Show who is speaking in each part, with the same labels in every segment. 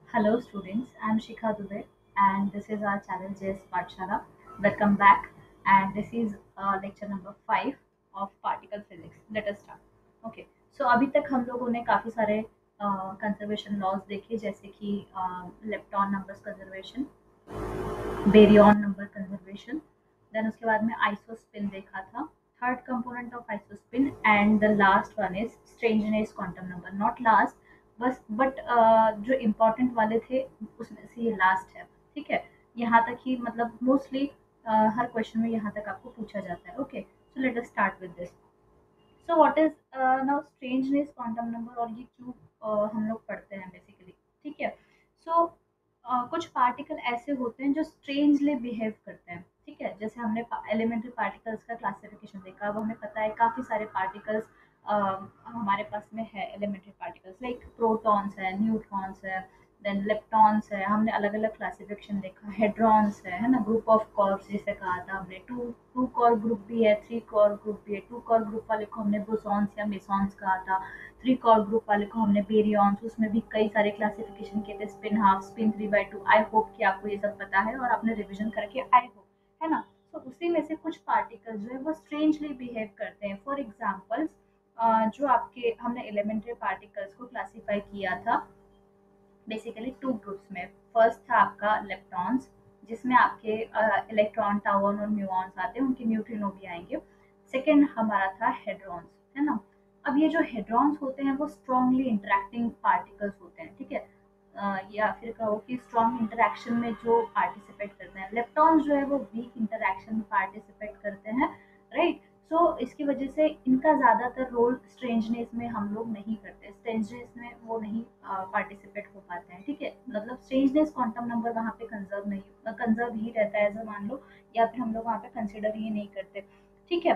Speaker 1: Hello students, I am Shikha Dubey and this is our channel JS Pathshala. Welcome back and this is lecture number 5 of particle physics. Let us start. Okay. So अभी तक हम लोगों ने काफ़ी सारे conservation laws देखे जैसे कि lepton numbers conservation, baryon number conservation, then उसके बाद में आइसोस्पिन देखा था, third component of isospin and the last one is strangeness quantum number, not last बस बट जो इम्पोर्टेंट वाले थे उसमें से ये लास्ट है। ठीक है, यहाँ तक ही मतलब मोस्टली हर क्वेश्चन में यहाँ तक आपको पूछा जाता है। Okay, so let us start with this. So what is now strangeness quantum number और ये क्यों हम लोग पढ़ते हैं बेसिकली। ठीक है, सो कुछ पार्टिकल ऐसे होते हैं जो स्ट्रेंजली बिहेव करते हैं। ठीक है, जैसे हमने एलिमेंट्री पार्टिकल्स का क्लासिफिकेशन देखा, अब हमें पता है काफ़ी सारे पार्टिकल्स हमारे पास में है। एलिमेंट्री पार्टिकल्स लाइक प्रोटॉन्स है, न्यूट्रॉन्स है, देन लेप्टॉन्स है, हमने अलग अलग क्लासिफिकेशन देखा। हेड्रॉन्स है ना, ग्रुप ऑफ कॉर्ब्स जिसे कहा था हमने। टू टू कॉर ग्रुप भी है, थ्री कॉर ग्रुप भी है। टू कॉर ग्रुप वाले को हमने बोसॉन्स या मेसॉन्स कहा था। थ्री कॉर ग्रुप वाले को हमने बेरियॉन्स। उसमें भी कई सारे क्लासिफिकेशन किए थे, स्पिन हाफ, स्पिन 3/2। आई होप कि आपको ये सब पता है और आपने रिविजन करके आए हो, है ना। तो उसी में से कुछ पार्टिकल्स जो है वो स्ट्रेंजली बिहेव करते हैं। फॉर एग्जाम्पल्स, जो आपके हमने एलिमेंट्री पार्टिकल्स को क्लासीफाई किया था बेसिकली टू ग्रुप्स में। फर्स्ट था आपका लेप्टॉन्स, जिसमें आपके इलेक्ट्रॉन, टाउन और म्यूऑन्स आते हैं, उनके न्यूट्रिनो भी आएंगे। सेकेंड हमारा था हेड्रॉन्स, है ना। अब ये जो हेड्रॉन्स होते हैं वो स्ट्रांगली इंटरेक्टिंग पार्टिकल्स होते हैं। ठीक है, या फिर कहो कि स्ट्रॉन्ग इंटरेक्शन में जो पार्टिसिपेट करते हैं। लेप्टॉन्स जो है वो वीक इंटरेक्शन में पार्टिसिपेट करते हैं, राइट। सो इसकी वजह से इनका ज़्यादातर रोल स्ट्रेंजनेस में हम लोग नहीं करते, स्ट्रेंजनेस में वो नहीं पार्टिसिपेट हो पाते हैं। ठीक है, मतलब स्ट्रेंजनेस क्वांटम नंबर वहाँ पे कंजर्व नहीं, कंजर्व ही रहता है ऐसा मान लो, या फिर हम लोग वहाँ पे कंसिडर ही नहीं करते। ठीक है,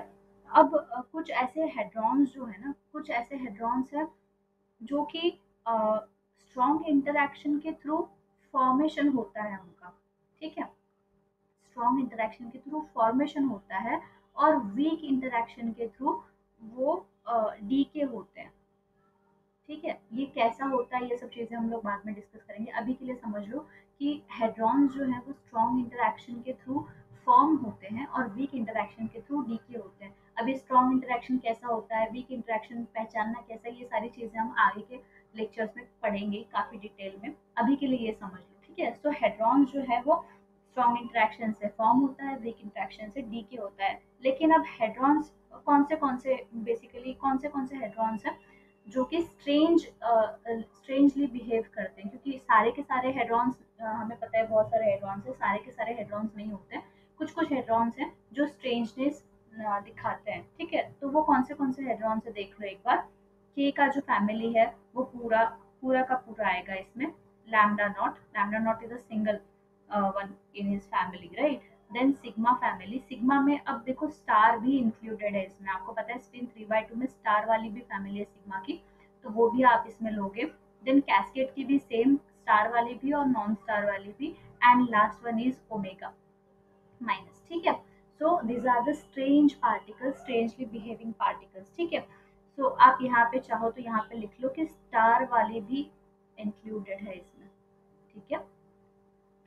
Speaker 1: अब कुछ ऐसे हेड्रॉन्स जो है ना, कुछ ऐसे हेड्रॉन्स है जो कि स्ट्रॉन्ग इंटरेक्शन के थ्रू फॉर्मेशन होता है उनका। ठीक है, स्ट्रॉन्ग इंटरेक्शन के थ्रू फॉर्मेशन होता है और वीक इंटरेक्शन के थ्रू वो डीके होते हैं। ठीक है, ये कैसा होता है ये सब चीज़ें हम लोग बाद में डिस्कस करेंगे। अभी के लिए समझ लो कि हेड्रॉन्स जो है वो स्ट्रॉन्ग इंटरेक्शन के थ्रू फॉर्म होते हैं और वीक इंटरेक्शन के थ्रू डीके होते हैं। अभी स्ट्रॉन्ग इंटरेक्शन कैसा होता है, वीक इंटरेक्शन पहचानना कैसा है, ये सारी चीज़ें हम आगे के लेक्चर्स में पढ़ेंगे काफ़ी डिटेल में। अभी के लिए ये समझ लो। ठीक है, सो हेड्रॉन्स जो है वो स्ट्रॉन्ग इंटरेक्शन से फॉर्म होता है, वीक इंटरेक्शन से डीके होता है। लेकिन अब हेड्रॉन्स कौन से बेसिकली कौन से हेड्रॉन्स हैं जो कि स्ट्रेंजली बिहेव करते हैं, क्योंकि सारे के सारे हेड्रॉन्स, हमें पता है बहुत सारे हेड्रॉन्स हैं, सारे के सारे हेड्रॉन्स नहीं होते हैं। कुछ कुछ हेड्रॉन्स हैं जो स्ट्रेंजनेस दिखाते हैं। ठीक है, तो वो कौन से हेड्रॉन्स है देख लो एक बार। के का जो फैमिली है वो पूरा पूरा का पूरा आएगा इसमें। Lambda not is a single one in his family, right. Then sigma family, sigma में अब देखो स्टार भी इंक्लूडेड है इसमें। आपको पता है स्पिन 3/2 में स्टार वाली भी फैमिली है सिग्मा की, तो वो भी आप इसमें लोगे। देन कैस्केड की भी सेम, स्टार वाली भी और नॉन स्टार वाली भी। And last one is omega minus. ठीक है, so these are the strange particles, strangely behaving particles. ठीक है, सो आप यहाँ पे चाहो तो यहाँ पे लिख लो कि स्टार वाले भी इंक्लूडेड है इसमें। ठीक है,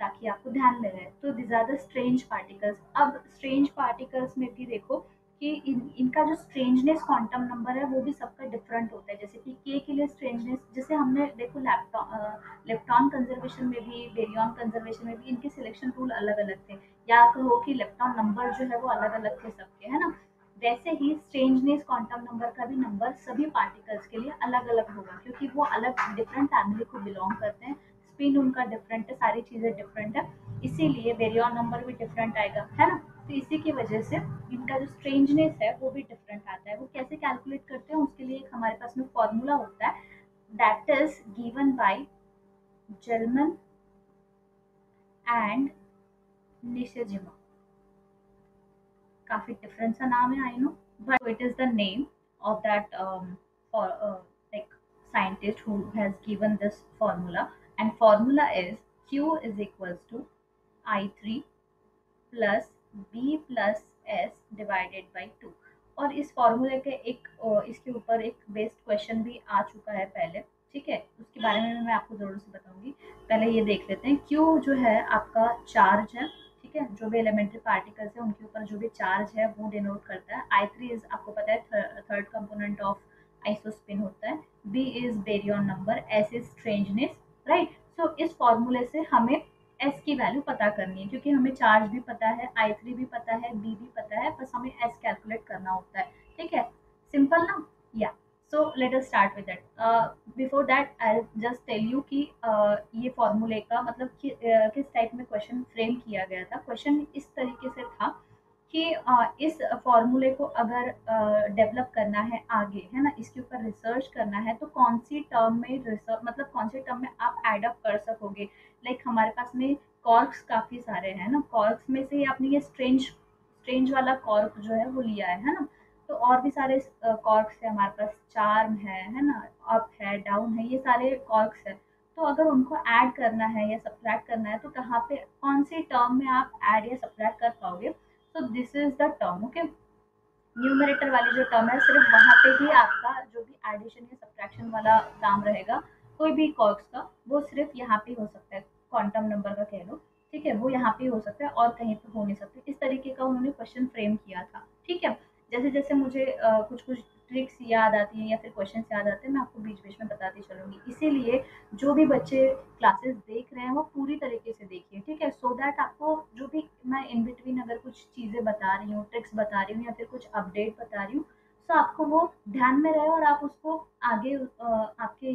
Speaker 1: ताकि आपको ध्यान में रहे। तो this are the strange particles. अब स्ट्रेंज पार्टिकल्स में भी देखो कि इनका जो स्ट्रेंजनेस क्वांटम नंबर है वो भी सबका डिफरेंट होता है। जैसे कि के लिए स्ट्रेंजनेस, जैसे हमने देखो लेप्टॉन कंजर्वेशन में भी, बेरियन कंजर्वेशन में भी इनके सिलेक्शन रूल अलग अलग थे, या कहो कि लेप्टॉन नंबर जो है वो अलग अलग थे सबके, है ना। वैसे ही स्ट्रेंजनेस क्वांटम नंबर का भी नंबर सभी पार्टिकल्स के लिए अलग अलग होगा, क्योंकि वो अलग डिफरेंट फैमिली को बिलोंग करते हैं। स्पिन उनका डिफरेंट है, सारी चीज़ें डिफरेंट है, इसीलिए बेरियन नंबर भी डिफरेंट आएगा, है ना। तो इसी की वजह से इनका जो स्ट्रेंजनेस है वो भी डिफरेंट आता है। वो कैसे कैलकुलेट करते हैं उसके लिए एक हमारे पास में फॉर्मूला होता है, that is given by Gellmann and Nishijima. काफी डिफरेंट सा नाम है, I know, but it is the name of that like scientist who has given this formula, and formula is q is equals to I3 plus B plus S divided by two. और इस फॉर्मूले के एक इसके ऊपर एक based question भी आ चुका है पहले। ठीक है, उसके बारे में मैं आपको ज़रूर से बताऊँगी। पहले ये देख लेते हैं, Q जो है आपका चार्ज है, ठीक है? जो भी एलिमेंट्री पार्टिकल्स हैं उनके ऊपर जो भी चार्ज है वो डिनोट करता है। I3 इज़ आपको पता है थर्ड कंपोनेंट ऑफ आइसोस्पिन होता है। B is baryon number, S is strangeness, right? So इस फॉर्मूले से हमें S की वैल्यू पता करनी है, क्योंकि हमें चार्ज भी पता है, I3 भी पता है, B भी पता है, बस हमें S कैलकुलेट करना होता है, ठीक है? सिंपल ना? Yeah so let us start with that. Before that I just tell you कि ये फॉर्मूले का मतलब किस टाइप में क्वेश्चन फ्रेम किया गया था। क्वेश्चन इस तरीके से था कि इस फॉर्मूले को अगर डेवलप करना है आगे, है ना, इसके ऊपर रिसर्च करना है, तो कौन सी टर्म में रिसर्च मतलब कौन सी टर्म में आप एड अप कर सकोगे। लाइक हमारे पास में कॉर्क्स काफ़ी सारे हैं ना, कॉर्क्स में से आपने ये स्ट्रेंज स्ट्रेंज वाला कॉर्क जो है वो लिया है ना, तो और भी सारे कॉर्क्स है हमारे पास, चार्म है ना, अप है, डाउन है, ये सारे कॉर्क्स है। तो अगर उनको ऐड करना है या सब्ट्रैक्ट करना है तो कहाँ पे कौन सी टर्म में आप ऐड या सब्ट्रैक्ट कर पाओगे। तो this is the term, okay. Numerator वाली जो टर्म है सिर्फ वहाँ पे ही आपका जो भी एडिशन या सब्ट्रैक्शन वाला काम रहेगा, कोई भी कॉर्क्स का, वो सिर्फ यहाँ पे हो सकता है, क्वांटम नंबर का कह लो, ठीक है, वो यहाँ पे हो सकता है और कहीं पे हो नहीं सकता। इस तरीके का उन्होंने क्वेश्चन फ्रेम किया था, ठीक है। जैसे जैसे मुझे कुछ कुछ ट्रिक्स याद आती हैं या फिर क्वेश्चन याद आते हैं, मैं आपको बीच बीच में बताती चलूंगी। इसीलिए जो भी बच्चे क्लासेस देख रहे हैं वो पूरी तरीके से देखिए, ठीक है, सो दैट आपको जो भी मैं इन बिटवीन अगर कुछ चीज़ें बता रही हूँ, ट्रिक्स बता रही हूँ या फिर कुछ अपडेट बता रही हूँ, तो आपको वो ध्यान में रहे और आप उसको आगे आपके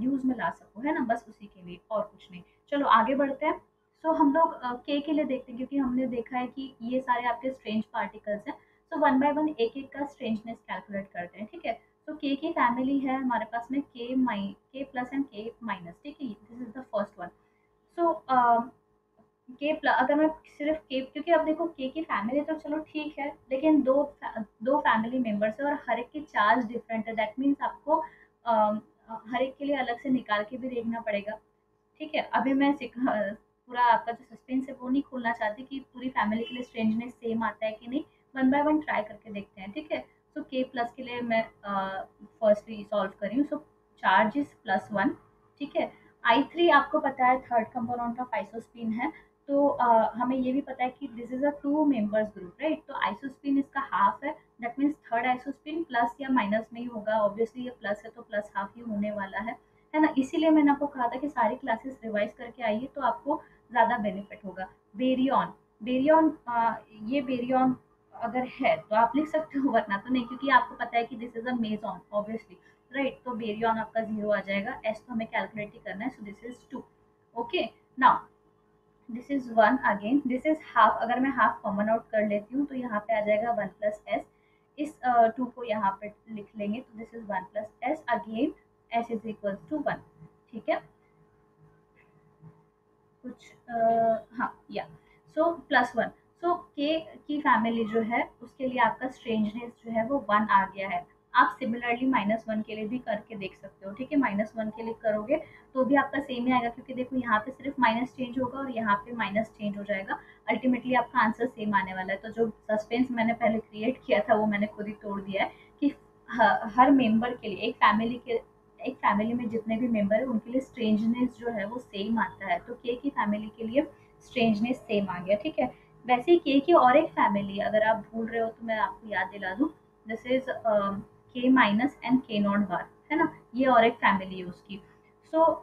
Speaker 1: यूज में ला सको, है ना, बस उसी के लिए और कुछ नहीं। चलो आगे बढ़ते हैं। सो हम लोग के लिए देखते हैं, क्योंकि हमने देखा है कि ये सारे आपके स्ट्रेंज पार्टिकल्स हैं। सो वन बाय वन एक एक का स्ट्रेंजनेस कैलकुलेट करते हैं, ठीक है। तो के की फैमिली है हमारे पास में के प्लस एंड के माइनस, ठीक है, this is the first one. So K plus अगर मैं सिर्फ के, क्योंकि अब देखो के की फैमिली तो चलो ठीक है, लेकिन दो फैमिली मेंबर्स है और हर एक की चार्ज डिफरेंट है, दैट मीन्स आपको हर एक के लिए अलग से निकाल के भी देखना पड़ेगा, ठीक है। अभी मैं पूरा आपका जो सस्पेंस है वो नहीं खोलना चाहती कि पूरी फैमिली के लिए स्ट्रेंजनेस सेम आता है कि नहीं। वन बाय वन ट्राई करके देखते हैं, ठीक है। सो के प्लस के लिए मैं फर्स्टली सॉल्व कर रही हूँ। सो चार्ज इज +1, ठीक है। I3 आपको पता है थर्ड कंपोनेंट ऑफ आइसोस्पिन है। तो हमें ये भी पता है कि this is a two members group, right. तो आइसोस्पिन इसका हाफ है, that means third isospin plus या माइनस में ही होगा, ऑब्वियसली ये प्लस है तो प्लस हाफ ही होने वाला है ना। इसीलिए मैंने आपको कहा था कि सारी क्लासेस रिवाइज करके आइए तो आपको ज़्यादा बेनिफिट होगा। बेरियन, बेरियन ये बेरियन अगर है तो आप लिख सकते हो, वरना तो नहीं, क्योंकि आपको पता है कि this is a meson obviously, right. तो बेरियन आपका 0 आ जाएगा, एस तो हमें कैलकुलेट ही करना है, so this is 2, okay. Now this is 1 again, this is half, अगर मैं हाफ कॉमन आउट कर लेती हूँ तो यहाँ पे आ जाएगा 1 + s। इस 2 को यहाँ पे लिख लेंगे तो this is 1 + s again, s is equal to 1, ठीक है। कुछ हाँ या सो +1। सो के की फैमिली जो है उसके लिए आपका स्ट्रेंजनेस जो है वो 1 आ गया है। आप सिमिलरली -1 के लिए भी करके देख सकते हो, ठीक है। -1 के लिए करोगे तो भी आपका सेम ही आएगा, क्योंकि देखो यहाँ पे सिर्फ माइनस चेंज होगा और यहाँ पे माइनस चेंज हो जाएगा। अल्टीमेटली आपका आंसर सेम आने वाला है। तो जो सस्पेंस मैंने पहले क्रिएट किया था वो मैंने खुद ही तोड़ दिया है कि हर मेंबर के लिए एक फैमिली में जितने भी मेंबर है उनके लिए स्ट्रेंजनेस जो है वो सेम आता है। तो के की फैमिली के लिए स्ट्रेंजनेस सेम आ गया, ठीक है। वैसे ही के की और एक फैमिली, अगर आप भूल रहे हो तो मैं आपको याद दिला दूं, दिस इज के माइनस एंड के नॉट बार, है ना, ये और एक फैमिली है उसकी। सो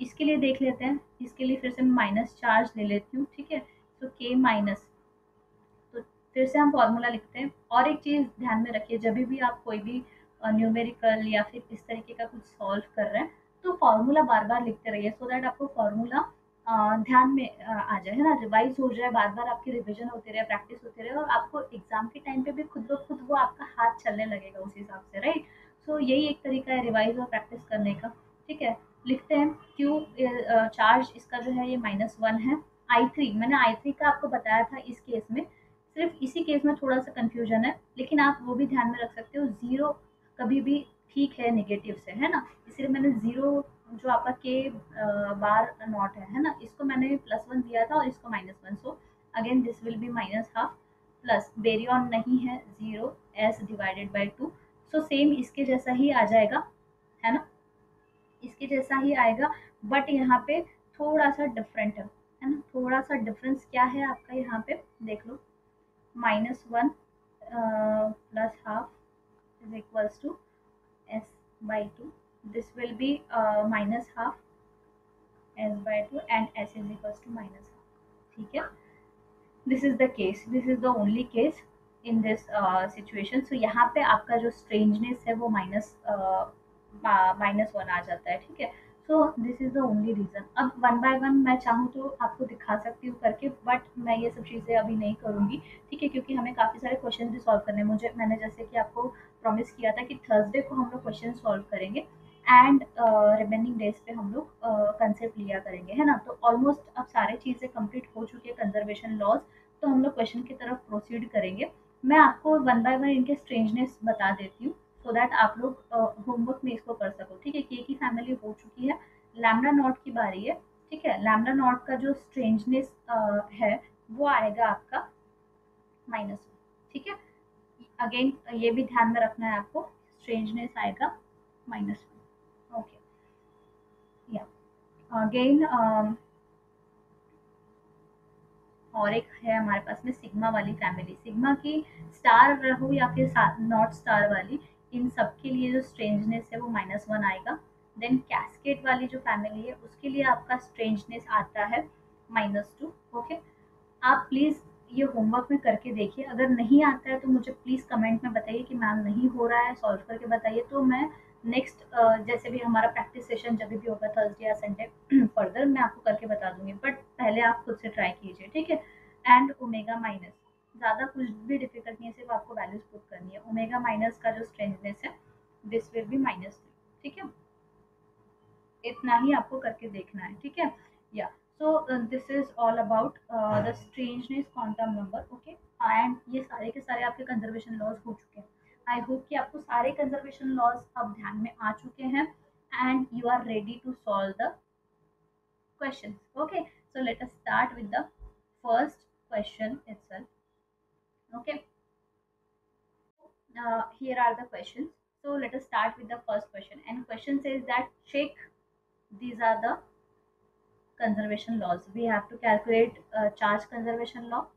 Speaker 1: इसके लिए देख लेते हैं, इसके लिए फिर से मैं माइनस चार्ज ले लेती हूँ, ठीक है। तो के माइनस, तो फिर से हम फॉर्मूला लिखते हैं। और एक चीज़ ध्यान में रखिए, जब भी आप कोई भी न्यूमेरिकल या फिर इस तरीके का कुछ सॉल्व कर रहे हैं तो फॉर्मूला बार बार लिखते रहिए, सो दैट आपको फॉर्मूला ध्यान में आ जाए, है ना, रिवाइज हो जाए, बार बार आपकी रिविजन होती रहे, प्रैक्टिस होती रहे, और आपको एग्जाम के टाइम पे भी खुद ब खुद वो आपका हाथ चलने लगेगा उस हिसाब से, राइट। सो यही एक तरीका है रिवाइज और प्रैक्टिस करने का, ठीक है। लिखते हैं क्यू चार्ज इसका जो है ये -1 है। I3 मैंने I3 का आपको बताया था इस केस में, सिर्फ इसी केस में थोड़ा सा कंफ्यूजन है, लेकिन आप वो भी ध्यान में रख सकते हो, जीरो कभी भी ठीक है नेगेटिव से, है ना, इसलिए मैंने जीरो जो आपका के बार नॉट है ना, इसको मैंने +1 दिया था और इसको -1। So again this will be -half, plus baryon नहीं है 0, s/2। सो सेम इसके जैसा ही आ जाएगा, है ना। इसके जैसा ही आएगा, बट यहाँ पे थोड़ा सा डिफरेंट है ना। थोड़ा सा डिफरेंस क्या है आपका, यहाँ पे देख लो, -1 plus half is equals to s/2। This will be minus half s/2 and s is equals to minus half. ठीक है, this is the case, this is the only case in this situation. So यहाँ पे आपका जो strangeness है वो -1 आ जाता है। ठीक है, so this is the only reason. अब वन बाय वन मैं चाहूँ तो आपको दिखा सकती हूँ करके, बट मैं ये सब चीज़ें अभी नहीं करूँगी। ठीक है, क्योंकि हमें काफ़ी सारे क्वेश्चन भी सॉल्व करने हैं। मैंने जैसे कि आपको प्रॉमिस किया था कि थर्सडे को हम लोग क्वेश्चन सॉल्व करेंगे एंड रिमेनिंग डेज पे हम लोग कंसेप्ट लिया करेंगे, है ना। तो ऑलमोस्ट अब सारे चीज़ें कंप्लीट हो चुकी है, कंजर्वेशन लॉज। तो हम लोग क्वेश्चन की तरफ प्रोसीड करेंगे। मैं आपको वन बाय वन इनके स्ट्रेंजनेस बता देती हूँ, सो दैट आप लोग होमवर्क में इसको कर सको। ठीक है, के की फैमिली हो चुकी है, लैम्डा नॉट की बारी है। ठीक है, लैम्डा नॉट का जो स्ट्रेंजनेस है वो आएगा आपका -1। ठीक है, अगेन ये भी ध्यान में रखना है आपको, स्ट्रेंजनेस आएगा -1। ओके, या अगेन और एक है हमारे पास में सिग्मा वाली फैमिली। सिग्मा की स्टार रहो या फिर नॉट स्टार वाली, इन सब के लिए जो स्ट्रेंजनेस है वो -1 आएगा। देन कैस्केड वाली जो फैमिली है उसके लिए आपका स्ट्रेंजनेस आता है -2। ओके, आप प्लीज़ ये होमवर्क में करके देखिए। अगर नहीं आता है तो मुझे प्लीज़ कमेंट में बताइए कि मैम नहीं हो रहा है, सॉल्व करके बताइए। तो मैं नेक्स्ट जैसे भी हमारा प्रैक्टिस सेशन जब भी होगा थर्सडे या संडे फर्दर मैं आपको करके बता दूंगी, बट पहले आप खुद से ट्राई कीजिए। ठीक है, एंड ओमेगा माइनस, ज़्यादा कुछ भी डिफिकल्ट नहीं है, सिर्फ आपको वैल्यूज पुट करनी है। ओमेगा माइनस का जो स्ट्रेंथनेस है दिस विल बी -3। ठीक है, इतना ही आपको करके देखना है। ठीक है, yeah so this is all about the strangeness quantum number. Okay, and ये सारे के सारे आपके कंजर्वेशन लॉज हो चुके हैं। आई होप कि आपको सारे कंजर्वेशन लॉज अब ध्यान में आ चुके हैं and you are ready to solve the questions. Okay, so let us start with the first question itself. Okay, here are the questions. So let us start with the first question, and question says that check, these are the conservation laws. We have to calculate charge conservation law,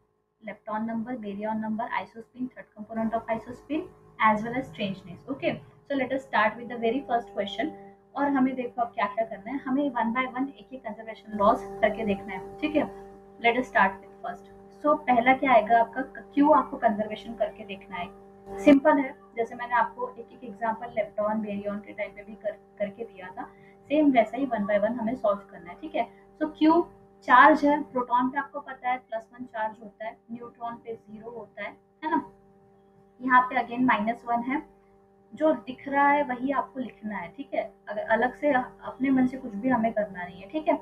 Speaker 1: lepton number, baryon number, isospin, third component of isospin, as well as strangeness. Okay, so let us start with the very first question. और हमें देखो अब क्या क्या करना है, हमें one by one एक एक कंजर्वेशन लॉस करके देखना है। ठीक है, let us start with first. So पहला क्या आएगा आपका, क्यों आपको कंजर्वेशन करके देखना है। सिंपल है, जैसे मैंने आपको एक एक एग्जांपल लेप्टॉन बेरियन के टाइम पे भी करके दिया था, सेम वैसा ही वन बाय वन हमें सॉल्व करना है। ठीक है, तो क्यू चार्ज है, प्रोटॉन पे आपको पता है +1 चार्ज होता है, न्यूट्रॉन पे 0 होता है ना। यहाँ पे अगेन -1 है, जो दिख रहा है वही आपको लिखना है। ठीक है, अगर अलग से अपने मन से कुछ भी हमें करना नहीं है। ठीक है,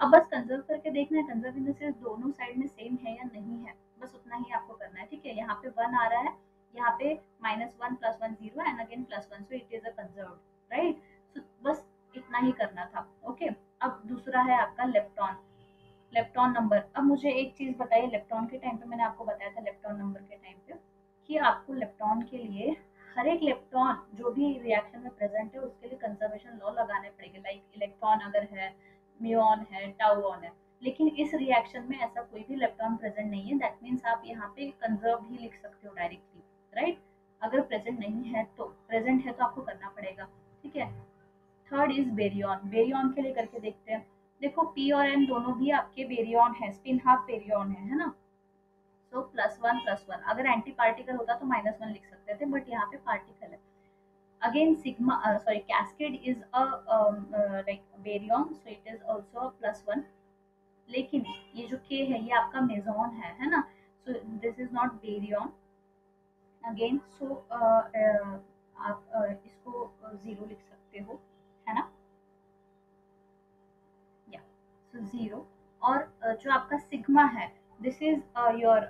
Speaker 1: अब बस कंजर्व करके देखना है, कंजर्व इन द सेंस दोनों साइड में सेम है या नहीं है, बस उतना ही आपको करना है। ठीक है, यहाँ पे 1 आ रहा है, यहाँ पे -1 +1 0 and again +1, so it is a conserve, right. So बस इतना ही करना था। ओके, अब दूसरा है आपका लेप्टॉन, लेप्टॉन नंबर। अब मुझे एक चीज बताइए, लेप्टॉन के टाइम पे मैंने आपको बताया था लेप्टॉन नंबर के टाइम पे कि आपको लेप्टॉन के लिए हर एक लेप्टॉन जो भी रिएक्शन में प्रेजेंट है उसके लिए कंजर्वेशन लॉ लगाने पड़ेंगे। लाइक इलेक्ट्रॉन अगर है, म्यूऑन है, टाउऑन है, लेकिन इस रिएक्शन में ऐसा कोई भी इलेक्ट्रॉन प्रेजेंट नहीं है। दैट मीन्स आप यहाँ पे कंजर्व भी लिख सकते हो डायरेक्टली, राइट। अगर प्रेजेंट नहीं है तो, प्रेजेंट है तो आपको करना पड़ेगा। ठीक है, थर्ड इज बेरियन, बेरियन के लिए करके देखते हैं। देखो पी और एन दोनों भी आपके बेरियन है, स्पिन हाफ बेरियन है ना। सो +1 +1, अगर एंटी पार्टिकल होता तो -1 लिख सकते थे, बट यहाँ पे पार्टिकल है। Again sigma sorry cascade is a like baryon, so it is also +1। लेकिन ये जो के है ये आपका मेजॉन है ना, so this is not baryon again. So आप इसको 0 लिख सकते हो, है ना, या सो 0। और जो आपका सिग्मा है this is your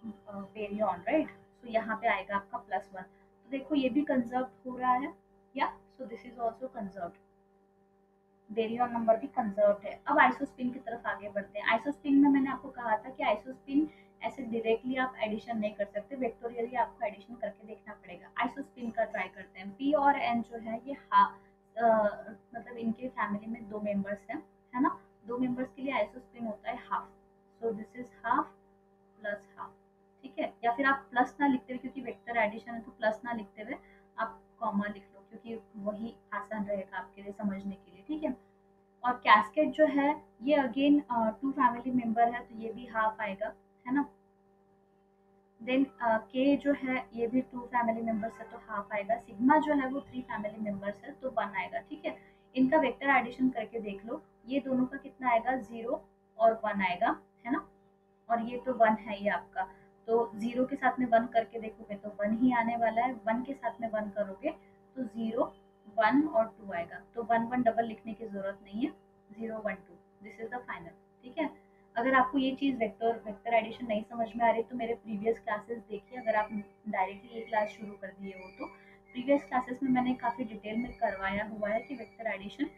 Speaker 1: baryon, right. So यहाँ पे आएगा आपका +1। तो देखो ये भी कंजर्व हो रहा है, yeah so this is also conserve, baryon number भी कंजर्व है। अब आइसोस्पिन की तरफ आगे बढ़ते हैं। आइसोस्पिन में मैंने आपको कहा था कि आइसोस्पिन ऐसे डायरेक्टली आप एडिशन नहीं कर सकते, वेक्टोरियली आपको एडिशन करके देखना पड़ेगा। आइसोस्पिन का ट्राई करते हैं। पी और एन जो है ये मतलब इनके फैमिली में 2 मेंबर्स हैं, है ना? 2 मेंबर्स के लिए आइसोस्पेन होता है half. So this is half plus half, ठीक है? या फिर आप प्लस ना लिखते हुए, क्योंकि वेक्टर एडिशन है तो प्लस ना लिखते हुए आप कॉमा लिख लो, क्योंकि वही आसान रहेगा आपके लिए समझने के लिए, ठीक है? और कैस्केड जो है ये अगेन 2 फैमिली मेंबर है तो ये भी हाफ आएगा, है ना? देन के जो है ये भी 2 फैमिली मेंबर्स है तो हाफ आएगा। सिग्मा जो है वो 3 फैमिली मेंबर्स है तो 1 आएगा, ठीक है? इनका वेक्टर एडिशन करके देख लो, ये दोनों का कितना आएगा, 0 और 1 आएगा, है ना? और ये तो 1 है ये आपका, तो 0 के साथ में 1 करके देखोगे तो 1 ही आने वाला है, 1 के साथ में 1 करोगे तो 0, 1 और 2 आएगा, तो 1 1 डबल लिखने की ज़रूरत नहीं है, 0 1 2, दिस इज़ द फाइनल, ठीक है? अगर आपको ये चीज़ वेक्टर वेक्टर एडिशन नहीं समझ में आ रही तो मेरे प्रीवियस क्लासेस देखिए, अगर आप डायरेक्टली ये क्लास शुरू कर दिए हो तो प्रीवियस क्लासेस में मैंने काफ़ी डिटेल में करवाया हुआ है कि वेक्टर एडिशन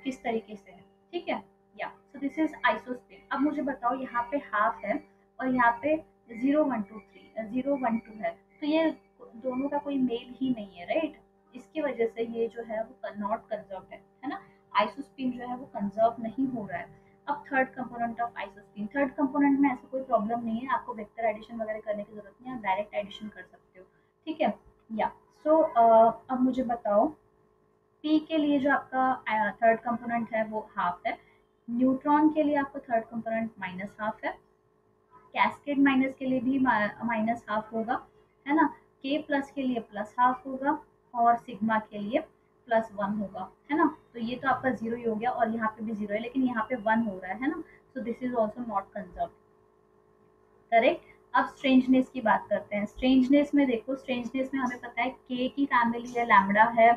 Speaker 1: किस तरीके से है, ठीक है? Yeah so this is आइसोस्पेन। अब मुझे बताओ यहाँ पे हाफ है और यहाँ पे 0 1 2 3 0 1 2 है, तो ये दोनों का कोई मेल ही नहीं है, राइट? इसकी वजह से ये जो है वो नॉट कंजर्व है ना? आइसोस्पेन जो है वो कंजर्व नहीं हो रहा है। अब third component of isospin, third component में ऐसा कोई प्रॉब्लम नहीं है, आपको वेक्टर एडिशन वगैरह करने की जरूरत नहीं है, आप डायरेक्ट एडिशन कर सकते हो, ठीक है? या सो अब मुझे बताओ पी के लिए जो आपका थर्ड कंपोनेंट है वो हाफ है, न्यूट्रॉन के लिए आपका थर्ड कंपोनेंट माइनस हाफ है, कैस्केड माइनस के लिए भी माइनस हाफ होगा, है ना? के प्लस के लिए प्लस हाफ होगा और सिग्मा के लिए प्लस 1 होगा, है ना? तो ये तो आपका 0 ही हो गया और यहाँ पे भी 0 है, लेकिन यहाँ पे 1 हो रहा है ना? So this is also not conserve, correct? अब स्ट्रेंजनेस की बात करते हैं। स्ट्रेंजनेस में देखो, स्ट्रेंजनेस में हमें पता है के की फैमिली है, लैम्बडा है,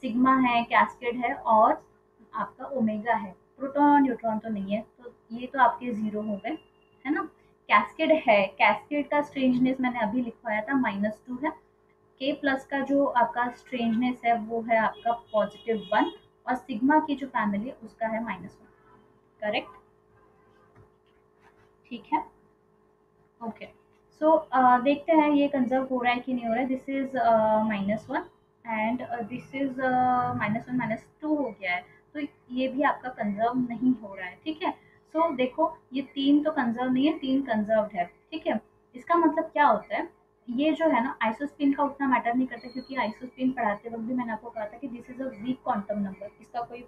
Speaker 1: सिग्मा है, कैस्केड है और आपका ओमेगा है। प्रोटॉन न्यूट्रॉन तो नहीं है, तो ये तो आपके 0 हो गए, है ना? कैस्केड है, कैस्केड का स्ट्रेंजनेस मैंने अभी लिखवाया था -2 है। के प्लस का जो आपका स्ट्रेंजनेस है वो है आपका +1 और सिग्मा की जो फैमिली है उसका है -1, करेक्ट? ठीक है, ओके। सो देखते हैं ये कंजर्व हो रहा है कि नहीं हो रहा है। This is -1 and this is -1 -2 हो गया है, तो ये भी आपका कंजर्व नहीं हो रहा है, ठीक है? सो देखो ये 3 तो कंजर्व नहीं है, 3 कंजर्व्ड है, ठीक है? इसका मतलब क्या होता है, ये जो है ना आइसोस्पिन का उतना मैटर नहीं करता, क्योंकि आइसोस्पिन पढ़ाते वक्त भी मैंने आपको कहा था कि this is a weak quantum number, इसका कोई,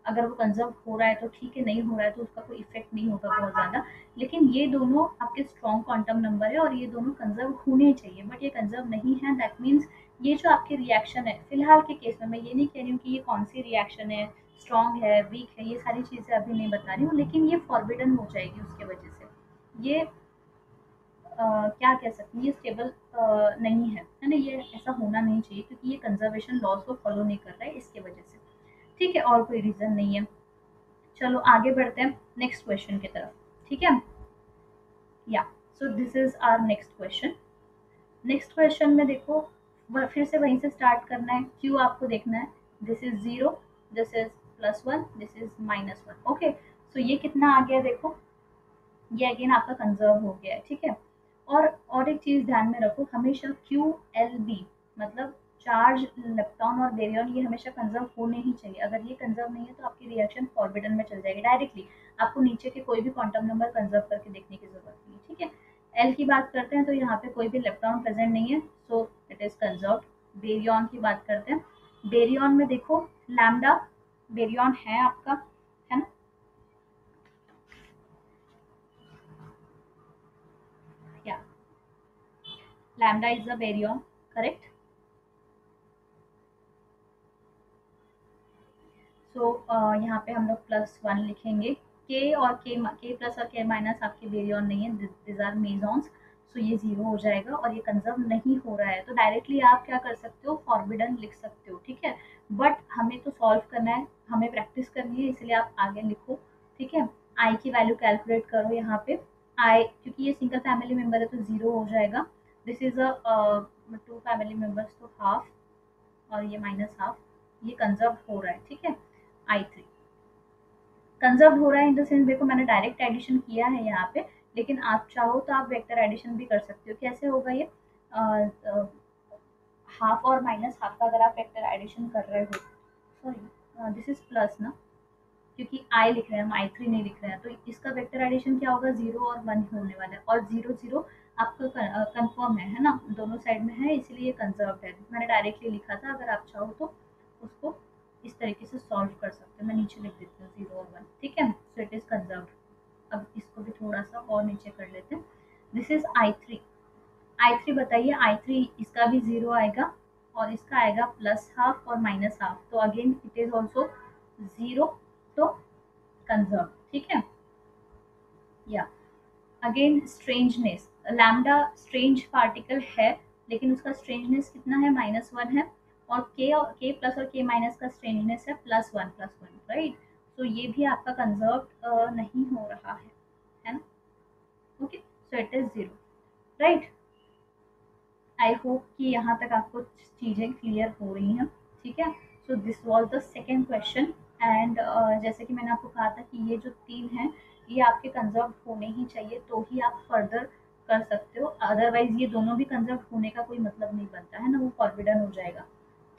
Speaker 1: अगर वो कंजर्व हो रहा है तो ठीक है, नहीं हो रहा है तो उसका कोई इफेक्ट नहीं होगा बहुत ज़्यादा। लेकिन ये दोनों आपके स्ट्रॉन्ग क्वांटम नंबर है और ये दोनों कंजर्व होने चाहिए, बट ये कंजर्व नहीं है। दैट मीन्स ये जो आपकी रिएक्शन है फिलहाल के केस में, मैं ये नहीं कह रही हूँ कि ये कौन सी रिएक्शन है, स्ट्रॉन्ग है, वीक है, ये सारी चीज़ें अभी नहीं बता रही हूँ, लेकिन ये फॉरबिडन हो जाएगी उसके वजह से। ये क्या कह सकते हैं, ये स्टेबल नहीं है ना? ये ऐसा होना नहीं चाहिए क्योंकि ये कंजर्वेशन लॉज को फॉलो नहीं कर रहा है इसके वजह से, ठीक है? और कोई रीज़न नहीं है। चलो आगे बढ़ते हैं नेक्स्ट क्वेश्चन की तरफ, ठीक है? Yeah so this is our next question. Next question में देखो, फिर से वहीं से स्टार्ट करना है, क्यू आपको देखना है। This is 0, this is +1, this is -1, okay? So ये कितना आ गया देखो, ये अगेन आपका कंजर्व हो गया है, ठीक है? और एक चीज ध्यान में रखो, हमेशा क्यू एल बी मतलब चार्ज, लेप्टॉन और बेरियन, ये हमेशा कंजर्व होने ही चाहिए। अगर ये कंजर्व नहीं है तो आपकी रिएक्शन फॉरबिडन में चल जाएगी डायरेक्टली, आपको नीचे के कोई भी क्वांटम नंबर कंजर्व करके देखने की जरूरत नहीं है, ठीक है? एल की बात करते हैं तो यहाँ पे कोई भी लेप्टॉन प्रेजेंट नहीं है, so it is conserve. Baryon की बात करते हैं, बेरियन में देखो लैम्डा, बेरियन है आपका, है ना? या lambda is the baryon, correct? So यहाँ पे हम लोग +1 लिखेंगे। के और के प्लस और के माइनस आपके बेरियन नहीं है, दिज आर मेसॉन्स, सो ये 0 हो जाएगा और ये कंजर्व नहीं हो रहा है, तो डायरेक्टली आप क्या कर सकते हो, फॉरबिडन लिख सकते हो, ठीक है? बट हमें तो सॉल्व करना है, हमें प्रैक्टिस करनी है, इसलिए आप आगे लिखो, ठीक है? आई की वैल्यू कैलकुलेट करो यहाँ पे। आई, क्योंकि ये सिंगल फैमिली मेंबर है तो 0 हो जाएगा। This is a 2 family members तो हाफ और ये -हाफ, ये कंजर्व हो रहा है, ठीक है? I3 कंजर्व हो रहा है इन द सेंस, देखो मैंने डायरेक्ट एडिशन किया है यहाँ पे, लेकिन आप चाहो तो आप वेक्टर एडिशन भी कर सकते हो। कैसे होगा ये, हाफ और -हाफ का अगर आप वेक्टर एडिशन कर रहे हो सॉरी दिस इज प्लस ना, क्योंकि आई लिख रहे हैं हम, आई थ्री नहीं लिख रहे हैं, तो इसका वेक्टर एडिशन क्या होगा, जीरो और वन होने वाला है, और जीरो जीरो आपका कंफर्म है ना, दोनों साइड में है, इसीलिए ये कंजर्व है। मैंने डायरेक्टली लिखा था, अगर आप चाहो तो उसको इस तरीके से सॉल्व कर सकते हो। मैं नीचे लिख देती हूँ जीरो और वन, ठीक है, सो इट इज कंजर्व। अब इसको भी थोड़ा सा और नीचे कर लेते हैं। This is I three. I three बताइए, आई थ्री इसका भी जीरो आएगा और इसका आएगा प्लस हाफ और माइनस हाफ, तो again it is also zero, तो कंजर्व, ठीक है। या again strangeness, lambda strange particle है, लेकिन उसका स्ट्रेंजनेस कितना है, -1 है, और के प्लस और के माइनस का स्ट्रेंजनेस है +1 राइट। तो ये भी आपका कंजर्व नहीं हो रहा है ना। Okay, so it is zero, right. I hope कि यहाँ तक आपको चीज़ें क्लियर हो रही हैं, ठीक है। So this was the second question, and जैसे कि मैंने आपको कहा था कि ये जो तीन हैं ये आपके कंजर्व होने ही चाहिए, तो ही आप फर्दर कर सकते हो, अदरवाइज ये दोनों भी कंजर्व होने का कोई मतलब नहीं बनता है ना, वो फॉरबिडन हो जाएगा।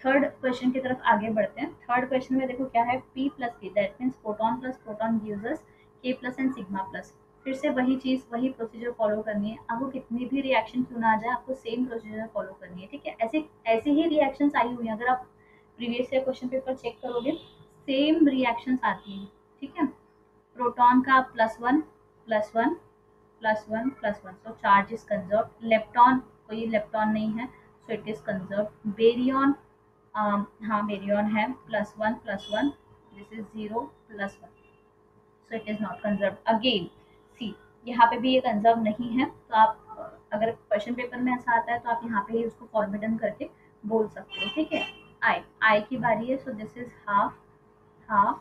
Speaker 1: थर्ड क्वेश्चन की तरफ आगे बढ़ते हैं। थर्ड क्वेश्चन में देखो क्या है, P plus K, that means proton plus proton gives us K plus and sigma plus. फिर से वही चीज़, वही प्रोसीजर फॉलो करनी है, आपको कितनी भी रिएक्शन क्यों ना आ जाए, आपको सेम प्रोसीजर फॉलो करनी है, ठीक है। ऐसे ऐसे ही रिएक्शंस आई हुई हैं, अगर आप previous year question paper check करोगे, सेम रिएक्शंस आती हैं, ठीक है। प्रोटॉन का +1 +1 +1 +1, so charge is conserve. Lepton, कोई लेप्टॉन नहीं है, so it is conserve. Baryon, हाँ बेरियन है, +1 +1, this is 0 +1, so it is not conserve. Again see, यहाँ पे भी ये कंजर्व नहीं है, तो आप अगर क्वेश्चन पेपर में ऐसा आता है तो आप यहाँ पे ही उसको फॉरबिडन करके बोल सकते हो, ठीक है। आई आई की बारी है, so this is half half,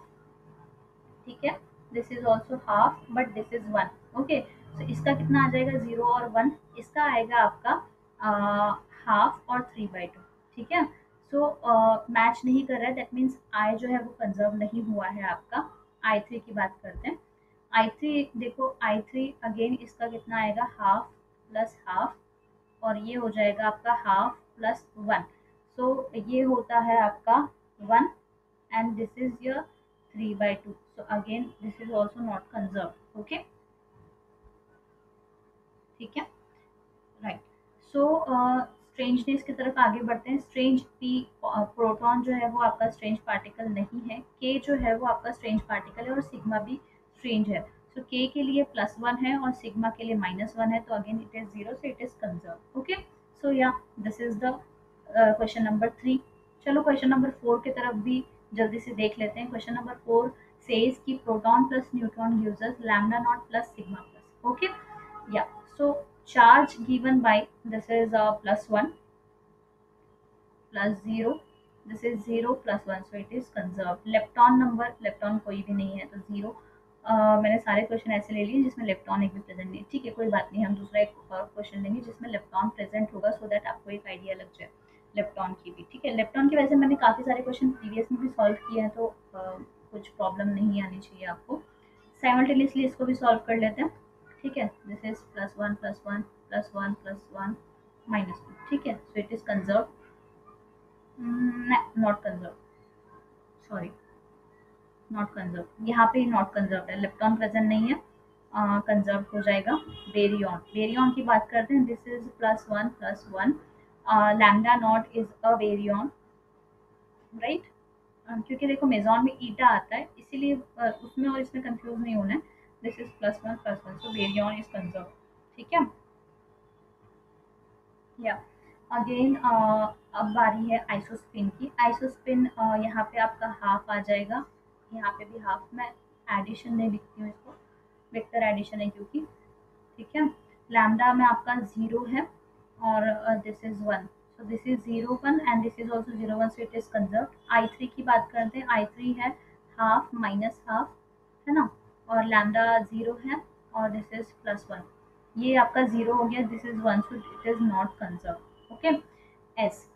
Speaker 1: ठीक है। This is also half, but this is one, okay. तो इसका कितना आ जाएगा, जीरो और वन, इसका आएगा आपका हाफ और 3/2, ठीक है। सो मैच नहीं कर रहा है, दैट मीन्स आई जो है वो कंजर्व नहीं हुआ है आपका। आई थ्री की बात करते हैं। आई थ्री देखो, आई थ्री अगेन इसका कितना आएगा, हाफ प्लस हाफ, और ये हो जाएगा आपका हाफ प्लस वन, सो ये होता है आपका one, and this is your 3/2, so again this is also not conserved, okay, ठीक है, राइट। सो स्ट्रेंजनेस की तरफ आगे बढ़ते हैं। स्ट्रेंज पी, प्रोटॉन जो है वो आपका स्ट्रेंज पार्टिकल नहीं है, के जो है वो आपका स्ट्रेंज पार्टिकल है, और सिग्मा भी स्ट्रेंज है। सो के लिए +1 है और सिग्मा के लिए -1 है, तो again it is zero, so it is conserve, okay. So या this is the question number 3। चलो क्वेश्चन नंबर 4 की तरफ भी जल्दी से देख लेते हैं। क्वेश्चन नंबर 4 सेज कि proton plus neutron gives us lambda naught plus sigma plus, okay. या सो charge given by, this is +1 +0, this is 0 +1, so it is conserved। lepton number, lepton कोई भी नहीं है तो 0। मैंने सारे क्वेश्चन ऐसे ले लिए जिसमें लेप्टॉन एक भी प्रेजेंट नहीं, ठीक है, कोई बात नहीं, हम दूसरा एक और क्वेश्चन लेंगे जिसमें लेप्टॉन प्रेजेंट होगा, सो दैट आपको एक आइडिया लग जाए लेप्टॉन की भी, ठीक है। लेप्टॉन की वैसे मैंने काफ़ी सारे क्वेश्चन प्रीवियस में भी सॉल्व किए हैं, तो कुछ प्रॉब्लम नहीं आनी चाहिए आपको। साइमल्टेनियसली इसको भी सॉल्व कर लेते हैं, ठीक है। दिस इज +1 +1 +1 +1 -1, ठीक है, so it is conserve, not conserve, sorry, not conserve, यहाँ पे नॉट कंजर्व है, लेप्टॉन प्रेजेंट नहीं है, कंजर्व हो जाएगा। बेरियन, बेरियन की बात करते हैं। This is +1 +1, lambda not is a baryon, right. क्योंकि देखो मेजॉन में ईटा आता है, इसीलिए उसमें और इसमें कंफ्यूज नहीं होना है। This is +1 +1, so baryon is conserve, ठीक है। या अगेन अब बारी है आइसोस्पिन की। आइसोस्पिन यहाँ पे आपका हाफ आ जाएगा, यहाँ पे भी हाफ, मैं एडिशन नहीं लिखती हूँ इसको, वेक्टर एडिशन है क्योंकि, ठीक है। लैम्डा में आपका 0 है और this is 1, so this is 0 1 and this is also 0 1, so it is conserve. I three की बात करते हैं। आई थ्री है हाफ माइनस हाफ, है ना, और लैम्डा 0 है और दिस इज +1, ये आपका 0 हो गया, this is 1, so it is not conserve, okay. S,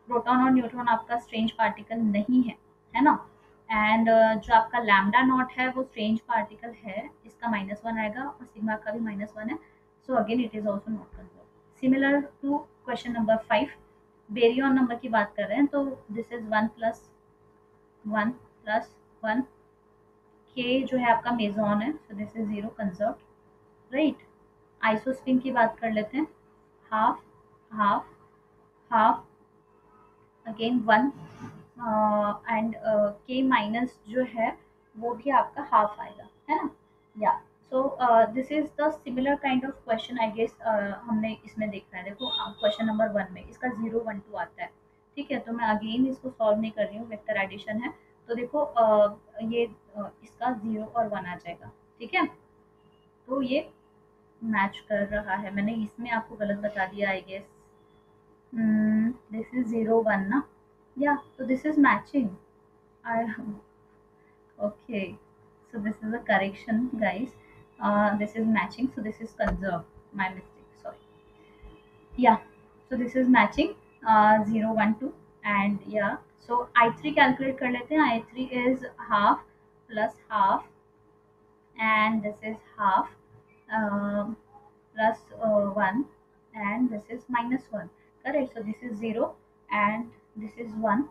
Speaker 1: proton और न्यूट्रॉन आपका स्ट्रेंज पार्टिकल नहीं है ना, एंड जो आपका लैम्डा नॉट है वो स्ट्रेंज पार्टिकल है, इसका -1 आएगा और सिग्मा का भी -1 है, so again it is also not conserve. Similar to question number 5, baryon number की बात कर रहे हैं, तो this is 1 + one plus one, के जो है आपका मेजॉन है, so this is zero conserve, right. Isospin की बात कर लेते हैं, half half half, again one, and K minus जो है वो भी आपका हाफ आएगा, है ना। Yeah so this is the similar kind of question I guess हमने इसमें देखा है। देखो क्वेश्चन नंबर वन में इसका 0 1 2 आता है, ठीक है। तो मैं अगेन इसको सॉल्व नहीं कर रही हूँ, वेक्टर एडिशन है। तो देखो ये इसका 0 और 1 आ जाएगा, ठीक है। तो ये मैच कर रहा है, मैंने इसमें आपको गलत बता दिया आई गेस। दिस इज 0 1 ना, या तो this is matching. I okay. So this is a correction, guys. This is matching. So this is conserved. My mistake. Sorry. Yeah. So this is matching. 0 1 2, and yeah. So I3 calculate कर लेते हैं. I3 is half plus half, and this is half plus 1, and this is minus 1. Correct. So this is 0 and this is 1,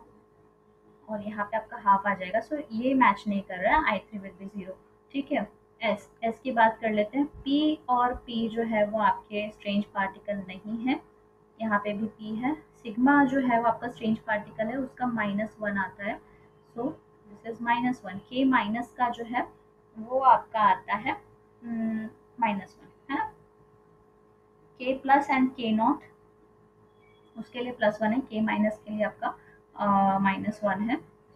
Speaker 1: और यहाँ पे आपका half आ जाएगा। सो ये match नहीं कर रहा है, I three will be zero, ठीक है। एस एस की बात कर लेते हैं। पी और पी जो है वो आपके स्ट्रेंज पार्टिकल नहीं है, यहाँ पे भी पी है। सिग्मा जो है वो आपका स्ट्रेंज पार्टिकल है, उसका -1 आता है, सो दिस इज -1। के माइनस का जो है वो आपका आता है -1, है ना। के प्लस एंड के नॉट, उसके लिए +1 है, के माइनस के लिए आपका -1 है।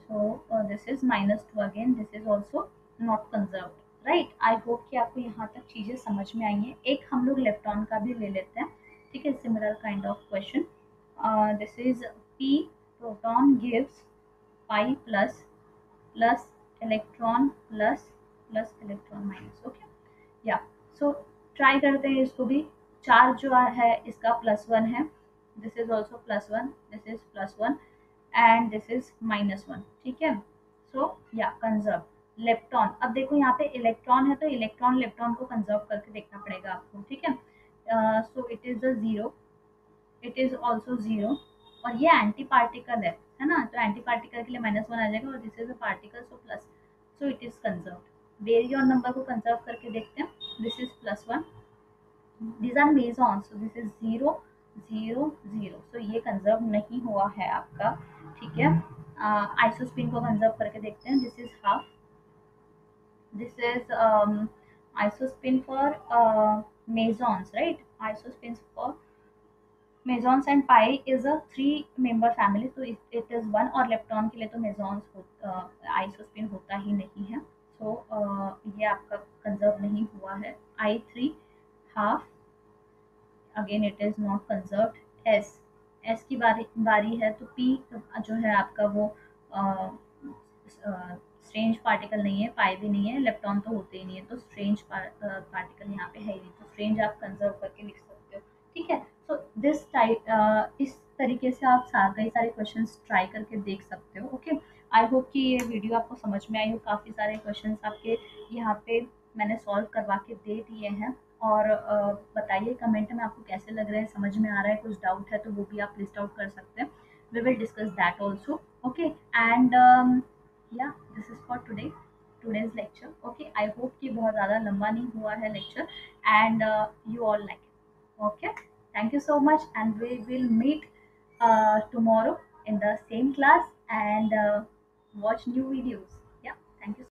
Speaker 1: So this is -2 again, this is also not conserved, right. I hope कि आपको यहाँ तक चीज़ें समझ में आई हैं। एक हम लोग इलेक्ट्रॉन का भी ले लेते हैं, ठीक है, similar kind of question. This is P proton gives pi plus plus electron plus plus electron minus, okay. या सो ट्राई करते हैं इसको भी। चार्ज जो है इसका +1 है, this is also +1, this is +1, and this is -1, ठीक है। सो या कंजर्व लेप्टॉन। अब देखो यहाँ पे इलेक्ट्रॉन है, तो इलेक्ट्रॉन लेप्टॉन को कंजर्व करके देखना पड़ेगा आपको, ठीक है। So it is a zero, it is also zero, और ये एंटी पार्टिकल है ना, तो एंटी पार्टिकल के लिए -1 आ जाएगा, और this is a particle, so plus, so it is conserve. Baryon number को कंजर्व करके देखते हैं, this is +1, these are mesons, so this is 0 0 0, so ये कंजर्व नहीं हुआ है आपका, ठीक है। आइसोस्पिन को कंजर्व करके देखते हैं, this is half, this is isospin for mesons, right? Isospins for mesons, and pi is a 3 member family, so it is one, और lepton के लिए तो mesons आइसोस्पिन होता ही नहीं है, so ये आपका कंजर्व नहीं हुआ है। I3 half, again it is not conserved. S S की बारी है, तो पी जो है आपका वो स्ट्रेंज पार्टिकल नहीं है, पाई भी नहीं है, इलेक्ट्रॉन तो होते ही नहीं है, तो स्ट्रेंज पार्टिकल यहाँ पे है ही नहीं, तो स्ट्रेंज आप कंजर्व करके लिख सकते हो, ठीक है। सो दिस टाइप, इस तरीके से आप कई सारे क्वेश्चंस ट्राई करके देख सकते हो, ओके। आई होप कि ये वीडियो आपको समझ में आई हो। काफ़ी सारे क्वेश्चंस आपके यहाँ पे मैंने सॉल्व करवा के दे दिए हैं, और बताइए कमेंट में आपको कैसे लग रहे हैं, समझ में आ रहा है, कुछ डाउट है तो वो भी आप लिस्ट आउट कर सकते हैं। We will discuss that also, okay. And या this is for today, today's lecture, okay. I hope कि बहुत ज़्यादा लंबा नहीं हुआ है lecture, and you all like it, okay. Thank you so much, and we will meet tomorrow in the same class, and watch new videos. Yeah, thank you.